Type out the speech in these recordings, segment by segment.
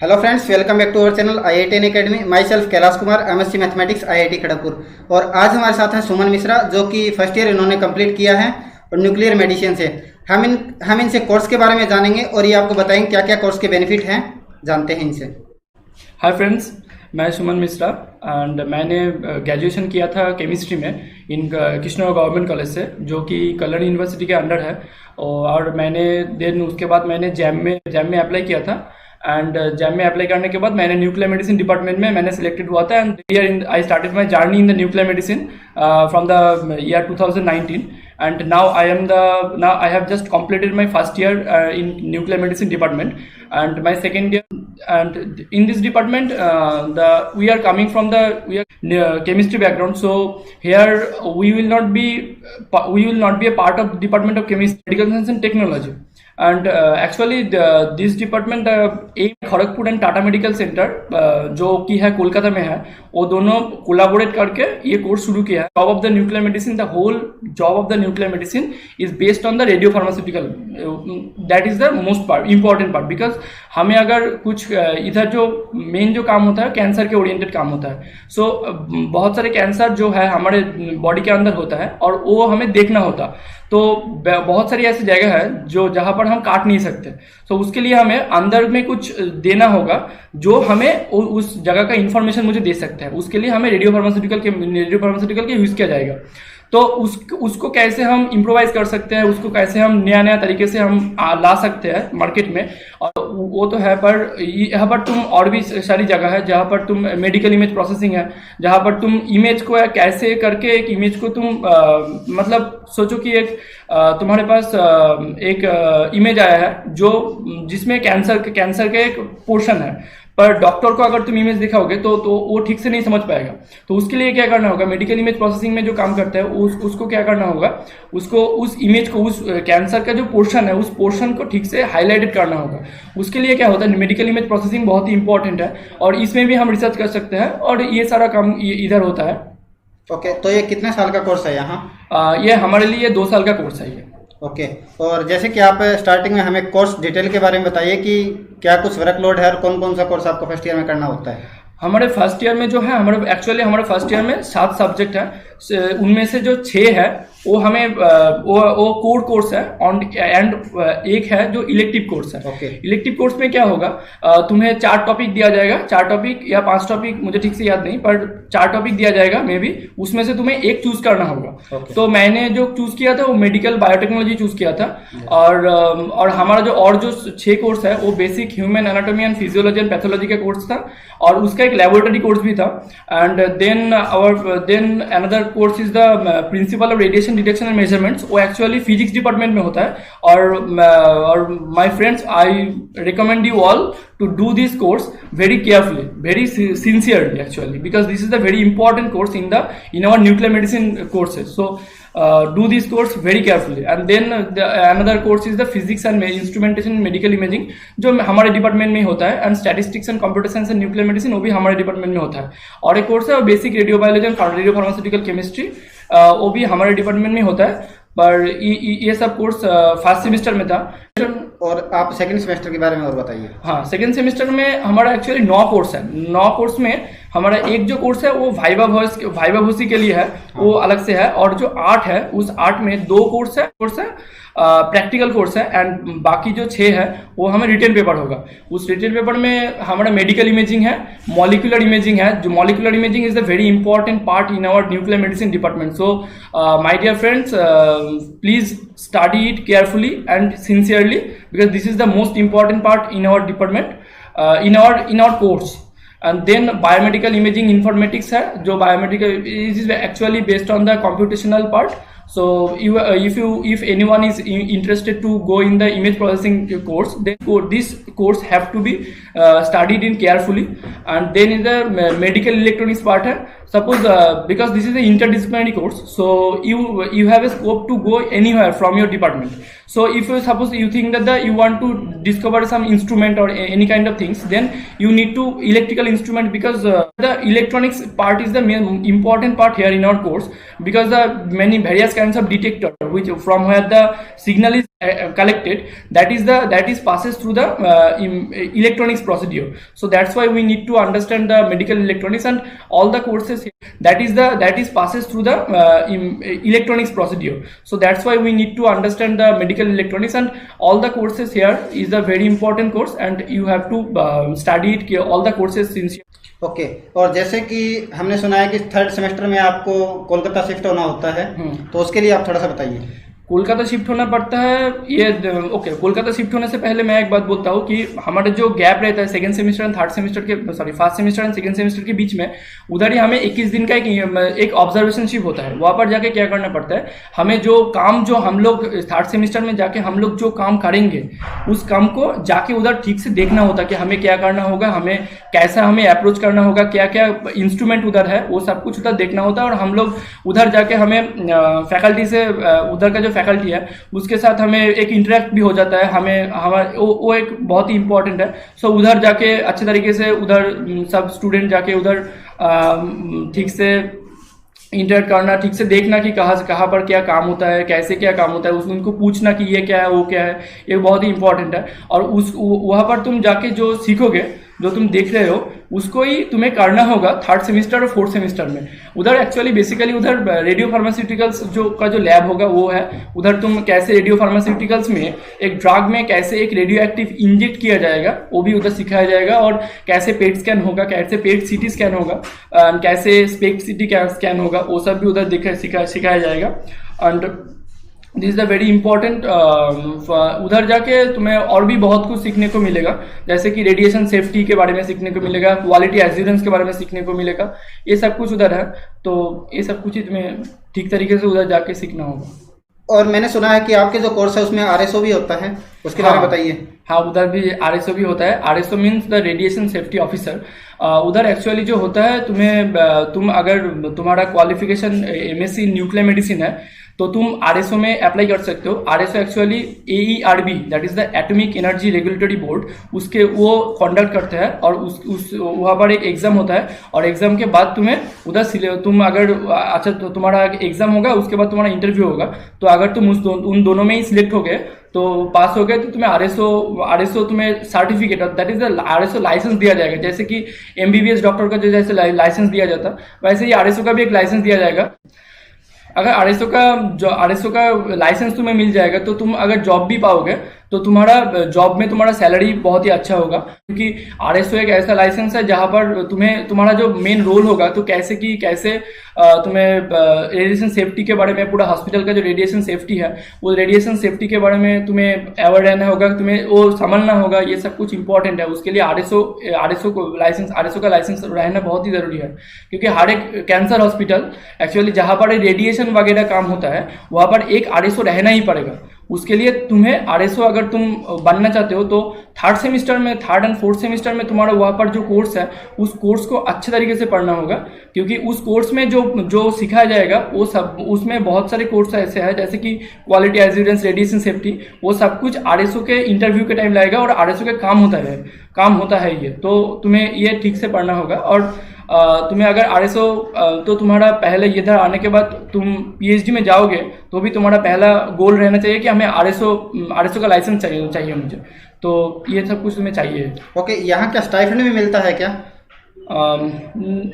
Hello friends, welcome back to our channel IIT academy. Myself Kailash Kumar, MSc mathematics IIT Kharagpur. और आज हमारे साथ हैं सुमन मिश्रा, जो कि फर्स्ट ईयर इन्होंने कंप्लीट किया है और न्यूक्लियर मेडिसिन से। हम इनसे कोर्स के बारे में जानेंगे और ये आपको बताएंगे क्या क्या कोर्स के बेनिफिट हैं। जानते हैं इनसे। हाय फ्रेंड्स, मैं सुमन मिश्रा एंड मैंने ग्रेजुएशन किया था केमिस्ट्री में इन कृष्णा गवर्नमेंट कॉलेज से, जो कि कल्याण यूनिवर्सिटी के अंडर है। और मैंने देन उसके बाद मैंने जैम में अप्लाई किया था एंड जैम में अप्लाई करने के बाद मैंने न्यूक्लियर मेडिसिन डिपार्टमेंट में मैंने सिलेक्टेड हुआ था। And I started my journey in the nuclear medicine from the year 2019 and now I have just completed my first year in nuclear medicine department and my second year. And in this department we are coming from the chemistry background, so here we will not be a part of department of chemistry, medical science and technology. And actually this department Kharagpur and Tata medical centre जो कि है कोलकाता में है, वो दोनों collaborate करके ये course शुरू किया है। Job of the nuclear medicine, the whole job of the nuclear medicine is based on the radio pharmaceutical. That is the most important part, because हमें अगर कुछ इधर जो मेन जो काम होता है कैंसर के ओरिएंटेड काम होता है। सो बहुत सारे कैंसर जो है हमारे बॉडी के अंदर होता है और वो हमें देखना होता। तो बहुत सारी ऐसी जगह है जो जहां पर हम काट नहीं सकते। तो उसके लिए हमें अंदर में कुछ देना होगा जो हमें उस जगह का इंफॉर्मेशन मुझे दे सकता है। उसके लिए हमें रेडियो फार्मास्यूटिकल के यूज किया जाएगा। तो उसको कैसे हम इम्प्रोवाइज कर सकते हैं, उसको कैसे हम नया तरीके से हम ला सकते हैं मार्केट में, और वो तो है। पर यहाँ पर तुम और भी सारी जगह है जहाँ पर तुम मेडिकल इमेज प्रोसेसिंग है, जहाँ पर तुम इमेज को कैसे करके एक इमेज को तुम मतलब सोचो कि एक तुम्हारे पास एक इमेज आया है जो जिसमें कैंसर का एक पोर्शन है, पर डॉक्टर को अगर तुम इमेज दिखाओगे तो वो ठीक से नहीं समझ पाएगा। तो उसके लिए क्या करना होगा, मेडिकल इमेज प्रोसेसिंग में जो काम करता है उसको क्या करना होगा, उसको उस इमेज को उस कैंसर का जो पोर्शन है उस पोर्शन को ठीक से हाईलाइटेड करना होगा। उसके लिए क्या होता है, मेडिकल इमेज प्रोसेसिंग बहुत ही इंपॉर्टेंट है और इसमें भी हम रिसर्च कर सकते हैं और ये सारा काम इधर होता है। ओके, तो ये कितने साल का कोर्स है यहाँ? ये हमारे लिए 2 साल का कोर्स है ये। ओके, और जैसे कि आप स्टार्टिंग में हमें कोर्स डिटेल के बारे में बताइए कि क्या कुछ वर्कलोड है और कौन कौन सा कोर्स आपको फर्स्ट ईयर में करना होता है। हमारे फर्स्ट ईयर में जो है हमारे फर्स्ट ईयर में 7 सब्जेक्ट है। उनमें से जो 6 है वो हमें वो कोर कोर्स है एंड एक है जो इलेक्टिव कोर्स है। Okay. इलेक्टिव कोर्स में क्या होगा, तुम्हें 4 टॉपिक दिया जाएगा, 4 टॉपिक या 5 टॉपिक मुझे ठीक से याद नहीं, पर 4 टॉपिक दिया जाएगा मे बी। उसमें से तुम्हें एक चूज करना होगा। Okay. तो मैंने जो चूज किया था वो मेडिकल बायोटेक्नोलॉजी चूज किया था। और हमारा जो 6 कोर्स है वो basic human anatomy and physiology and pathology का कोर्स था और उसका एक लेबोरेटरी कोर्स भी था। And then another course is the principle of radiation detection and measurements. वो एक्चुअली फिजिक्स डिपार्टमेंट में होता है। और my friends, I recommend you all to do this course very carefully, very sincerely actually, because this is the very important course in our nuclear medicine courses. So do this course very carefully. And then another course is the physics and instrumentation and medical imaging, जो हमारे department में होता है। And statistics and computer science and nuclear medicine वो भी हमारे department में होता है। और एक कोर्स है basic radio biology and radio pharmaceutical chemistry, वो भी हमारे डिपार्टमेंट में होता है। पर ये सब कोर्स फर्स्ट सेमेस्टर में था। और आप सेकंड सेमेस्टर के बारे में और बताइए। हाँ, सेकंड सेमेस्टर में हमारा एक्चुअली 9 कोर्स है। 9 कोर्स में हमारा एक जो कोर्स है वो वाइवा भूसी के लिए है, वो अलग से है। और जो 8 है उस 8 में 2 कोर्स है प्रैक्टिकल कोर्स है एंड बाकी जो 6 है वो हमें रिटन पेपर होगा। उस रिटन पेपर में हमारा मेडिकल इमेजिंग है, मॉलिक्यूलर इमेजिंग है। जो molecular imaging is the very important part in our nuclear medicine department. So my dear friends, please study it carefully and sincerely, because this is the most important part in our department, in our course. And then biomedical imaging informatics है, जो biomedical is actually based on the computational part. So if anyone is interested to go in the image processing course, then this course have to be studied in carefully. And then in the medical electronics part है, suppose because this is an interdisciplinary course, so you have a scope to go anywhere from your department. So if you suppose you think that you want to discover some instrument or any kind of things, then you need to electrical instrument, because the electronics part is the main important part here in our course, because the many various kinds of detector which from where the signal is collected, that is passes through the electronics procedure. So that's why we need to understand the medical electronics and all the courses that is passes through the electronics procedure. So that's why we need to understand the medical electronics and all the courses here is a very important course and you have to study it all the courses since okay और जैसे कि हमने सुना है कि third semester में आपको Kolkata shift होना होता है, तो उसके लिए आप थोड़ा सा बताइए। कोलकाता शिफ्ट होना पड़ता है ये ओके कोलकाता शिफ्ट होने से पहले मैं एक बात बोलता हूँ कि हमारे जो गैप रहता है second semester and third semester के first semester and second semester के बीच में, उधर ही हमें 21 दिन का एक ऑब्जर्वेशन शिफ्ट होता है। वहाँ पर जाके क्या करना पड़ता है, हमें जो काम जो हम लोग थर्ड सेमेस्टर में जाके हम लोग जो काम करेंगे उस काम को जाके उधर ठीक से देखना होता है कि हमें क्या करना होगा, हमें कैसा हमें अप्रोच करना होगा, क्या क्या इंस्ट्रूमेंट उधर है वो सब कुछ उधर देखना होता है। और हम लोग उधर जाके हमें फैकल्टी से उधर का जो फैकल्टी है उसके साथ हमें एक इंटरेक्ट भी हो जाता है, हमें हमारा वो एक बहुत ही इंपॉर्टेंट है। सो उधर जाके अच्छे तरीके से उधर सब स्टूडेंट जाके उधर ठीक से इंटरेक्ट करना, ठीक से देखना कि कहाँ पर क्या काम होता है, कैसे क्या काम होता है, उनको पूछना कि ये क्या है वो क्या है, ये बहुत ही इंपॉर्टेंट है। और वहाँ पर तुम जाके जो सीखोगे, जो तुम देख रहे हो उसको ही तुम्हें करना होगा थर्ड सेमेस्टर और फोर्थ सेमेस्टर में। उधर एक्चुअली बेसिकली उधर रेडियो फार्मास्यूटिकल्स जो लैब होगा वो है। उधर तुम कैसे रेडियो फार्मास्यूटिकल्स में एक ड्रग में कैसे एक रेडियो एक्टिव इंजेक्ट किया जाएगा वो भी उधर सिखाया जाएगा, और कैसे पेट स्कैन होगा, कैसे पेट सीटी स्कैन होगा, कैसे स्पेक्ट सीटी स्कैन होगा, वो सब भी उधर सिखाया जाएगा। And this is the very important. उधर जाके तुम्हें और भी बहुत कुछ सीखने को मिलेगा, जैसे कि रेडिएशन सेफ्टी के बारे में सीखने को मिलेगा, क्वालिटी एश्योरेंस के बारे में सीखने को मिलेगा, ये सब कुछ उधर है। तो ये सब कुछ ही तुम्हें ठीक तरीके से उधर जाके सीखना होगा। और मैंने सुना है कि आपके जो कोर्स है उसमें RSO भी होता है, उसके बारे में बताइए। हाँ, उधर भी RSO भी होता है। RSO means the radiation safety officer. उधर एक्चुअली जो होता है तुम अगर तुम्हारा क्वालिफिकेशन MSc न्यूक्लियर मेडिसिन है तो तुम RSO में अप्लाई कर सकते हो। RSO actually AERB that is the atomic energy regulatory board, उसके वो कंडक्ट करते हैं और वहाँ पर एक एग्जाम होता है, और एग्जाम के बाद तुम्हें उधर तुम अगर अच्छा तो तुम्हारा एग्जाम होगा, उसके बाद तुम्हारा इंटरव्यू होगा। तो अगर तुम उन दोनों में ही सिलेक्ट हो गए तो पास हो गए तो तुम्हें RSO तुम्हें certificate that is the RSO licence दिया जाएगा। जैसे कि MBBS डॉक्टर का जो जैसे लाइसेंस दिया जाता वैसे ही RSO का भी एक लाइसेंस दिया जाएगा। अगर RSO का लाइसेंस तुम्हें मिल जाएगा तो तुम अगर जॉब भी पाओगे तो तुम्हारा जॉब में तुम्हारा सैलरी बहुत ही अच्छा होगा, क्योंकि RSO एक ऐसा लाइसेंस है जहां पर तुम्हारा जो मेन रोल होगा तो कैसे तुम्हें रेडिएशन सेफ्टी के बारे में, पूरा हॉस्पिटल का जो रेडिएशन सेफ्टी है वो रेडिएशन सेफ्टी के बारे में तुम्हें अवेयर रहना होगा, तुम्हें वो समझना होगा, ये सब कुछ इंपॉर्टेंट है। उसके लिए RSO का लाइसेंस रहना बहुत ही जरूरी है, क्योंकि हर एक कैंसर हॉस्पिटल एक्चुअली जहां पर रेडिएशन वगैरह काम होता है वहां पर एक RSO रहना ही पड़ेगा। उसके लिए तुम्हें RSO अगर तुम बनना चाहते हो तो थर्ड एंड फोर्थ सेमेस्टर में तुम्हारा वहाँ पर जो कोर्स है उस कोर्स को अच्छे तरीके से पढ़ना होगा, क्योंकि उस कोर्स में जो सिखाया जाएगा वो सब उसमें बहुत सारे कोर्स ऐसे हैं जैसे कि क्वालिटी एश्योरेंस, रेडिएशन सेफ्टी, वो सब कुछ RSO के इंटरव्यू के टाइम लगेगा और RSO के काम होता है ये। तो तुम्हें ये ठीक से पढ़ना होगा। और तुम्हें अगर RSO तो तुम्हारा पहले इधर आने के बाद तुम PhD में जाओगे तो भी तुम्हारा पहला गोल रहना चाहिए कि हमें RSO का लाइसेंस चाहिए मुझे। तो ये सब कुछ तुम्हें चाहिए। ओके, यहाँ क्या स्टाइपेंड भी मिलता है क्या?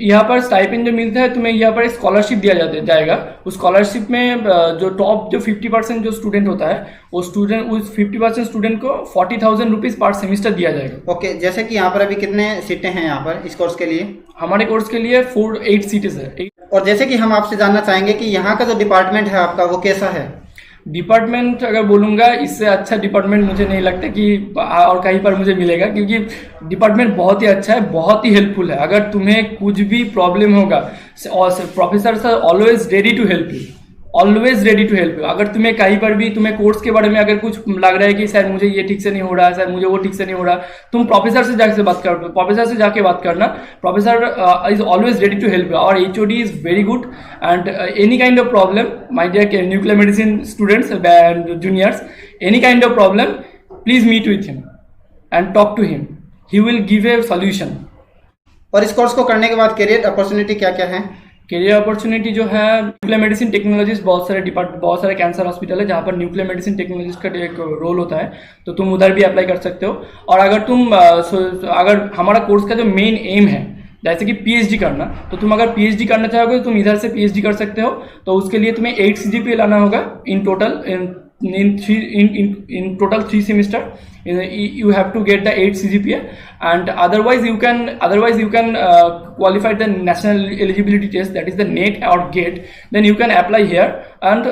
यहाँ पर स्टाइपेंड जो मिलता है तुम्हें यहाँ पर एक स्कॉलरशिप दिया जाएगा। उस स्कॉलरशिप में जो टॉप जो 50% जो स्टूडेंट होता है उस 50% स्टूडेंट को 40,000 रुपीज पर सेमिस्टर दिया जाएगा। ओके, जैसे कि यहाँ पर अभी कितने सीटें हैं यहाँ पर इस कोर्स के लिए? हमारे कोर्स के लिए 8 सीटें है। और जैसे कि हम आपसे जानना चाहेंगे कि यहाँ का जो डिपार्टमेंट है आपका वो कैसा है? डिपार्टमेंट अगर बोलूँगा इससे अच्छा डिपार्टमेंट मुझे नहीं लगता कि और कहीं पर मुझे मिलेगा, क्योंकि डिपार्टमेंट बहुत ही अच्छा है, बहुत ही हेल्पफुल है। अगर तुम्हें कुछ भी प्रॉब्लम होगा professor are always ready to help you, अगर तुम्हें कहीं पर भी तुम्हें कोर्स के बारे में अगर कुछ लग रहा है कि सर मुझे ये ठीक से नहीं हो रहा है, सर मुझे वो ठीक से नहीं हो रहा, तुम प्रोफेसर से जाके बात करना। Professor is always ready to help you. और HOD is very good and any kind of problem, my dear nuclear medicine students and juniors, any kind of problem please meet with him and talk to him, he will give a solution. और इस course को करने के बाद career opportunity क्या क्या है? Career opportunity जो है न्यूक्लियर मेडिसिन टेक्नोलॉजीज बहुत सारे कैंसर हॉस्पिटल है जहाँ पर न्यूक्लियर मेडिसिन टेक्नोलॉजीज का एक रोल होता है, तो तुम उधर भी अप्लाई कर सकते हो। और अगर हमारा कोर्स का जो मेन एम है जैसे कि पीएचडी करना, तो तुम अगर पीएचडी करना चाहोगे तो तुम इधर से पीएचडी कर सकते हो। तो उसके लिए तुम्हें 8 CGPA लाना होगा in total in total 3 semester you have to get the 8 CGPA, and otherwise you can qualify the national eligibility test, that is the NET or GATE, then you can apply here and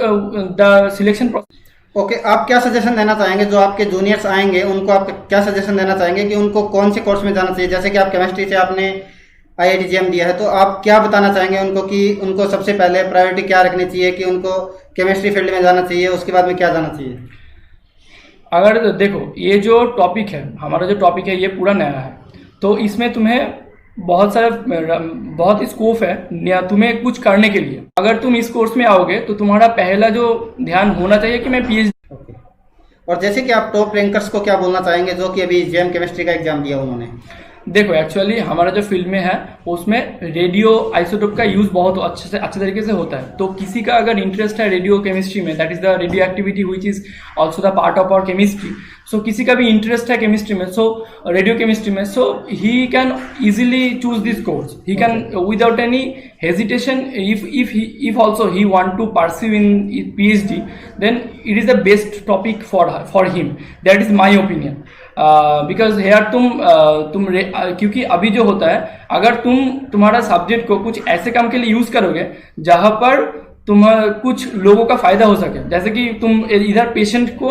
the selection process। Okay, आप क्या suggestion देना चाहेंगे जो आपके juniors आएंगे उनको, आप क्या सजेशन देना चाहेंगे कि उनको कौन से कोर्स में जाना चाहिए? जैसे कि आप केमिस्ट्री से आपने IIT JM दिया है, तो आप क्या बताना चाहेंगे उनको कि उनको सबसे पहले प्रायोरिटी क्या रखनी चाहिए, कि उनको केमिस्ट्री फील्ड में जाना चाहिए, उसके बाद में क्या जाना चाहिए? अगर देखो ये जो टॉपिक है, हमारा जो टॉपिक है ये पूरा नया है, तो इसमें तुम्हें बहुत स्कोप है तुम्हें कुछ करने के लिए। अगर तुम इस कोर्स में आओगे तो तुम्हारा पहला जो ध्यान होना चाहिए कि मैं PhD। और जैसे कि आप टॉप रैंकर्स को क्या बोलना चाहेंगे जो कि अभी JM केमिस्ट्री का एग्जाम दिया उन्होंने? देखो एक्चुअली हमारा जो फील्ड में है उसमें रेडियो आइसोटोप का यूज बहुत अच्छे तरीके से होता है। तो किसी का अगर इंटरेस्ट है रेडियो केमिस्ट्री में, that is the radio activity which is also the part of our chemistry, so किसी का भी इंटरेस्ट है केमिस्ट्री में, सो रेडियो केमिस्ट्री में, so he can easily choose this course, he can without any hesitation, if also he want to pursue in PhD, then it is the best topic for him, that is my opinion। Because here तुम क्योंकि अभी जो होता है, अगर तुम्हारा subject को कुछ ऐसे काम के लिए यूज करोगे जहां पर तुम कुछ लोगों का फायदा हो सके, जैसे कि तुम इधर पेशेंट को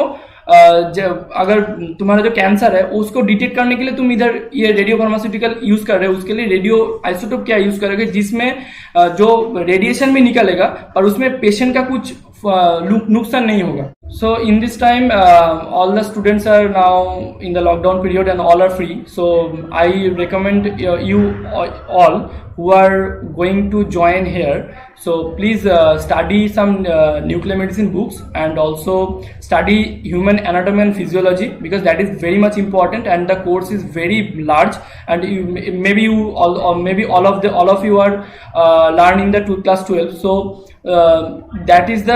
अगर तुम्हारा जो कैंसर है उसको डिटेक्ट करने के लिए तुम इधर ये रेडियो फार्मास्यूटिकल यूज कर रहे हो, उसके लिए रेडियो आइसोटोप क्या यूज करोगे जिसमें जो रेडिएशन भी निकलेगा पर उसमें पेशेंट का कुछ नुकसान नहीं होगा। So in this time all the students are now in the lockdown period and all are free, so I recommend you all who are going to join here, so please study some nuclear medicine books and also study human anatomy and physiology, because that is very much important and the course is very large, and maybe all of you are learning the class 12, so that is the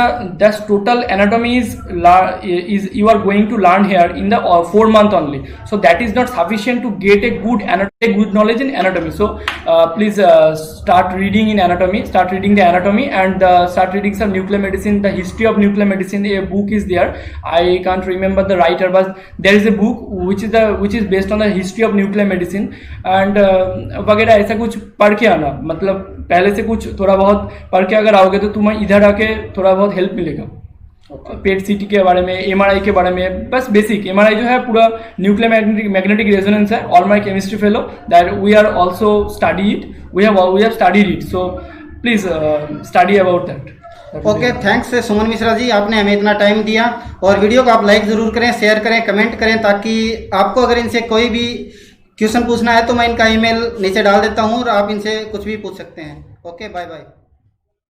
total anatomy is you are going to learn here in the 4 month only, so that is not sufficient to get a good knowledge in anatomy। So please start reading in anatomy, start reading the anatomy and start reading some nuclear medicine, the history of nuclear medicine, a book is there, I can't remember the writer, but there is a book which is based on the history of nuclear medicine and वगैरह ऐसा कुछ पढ़ के आना, मतलब पहले से कुछ थोड़ा बहुत पढ़ के अगर आओगे तो तुम्हें इधर आके थोड़ा बहुत हेल्प मिलेगा। पेट सीटी के बारे में, MRI के बारे में, बस बेसिक MRI जो है पूरा न्यूक्लियर मैग्नेटिक रेजोनेंस है, all my chemistry fellow that we are also study it, we have studied it, so please study about that. Okay, thanks Suman Mishra ji, आपने हमें इतना टाइम दिया। और वीडियो को आप लाइक जरूर करें, शेयर करें, कमेंट करें, ताकि आपको अगर इनसे कोई भी क्वेश्चन पूछना है तो मैं इनका ईमेल नीचे डाल देता हूँ और आप इनसे कुछ भी पूछ सकते हैं। Okay, bye bye.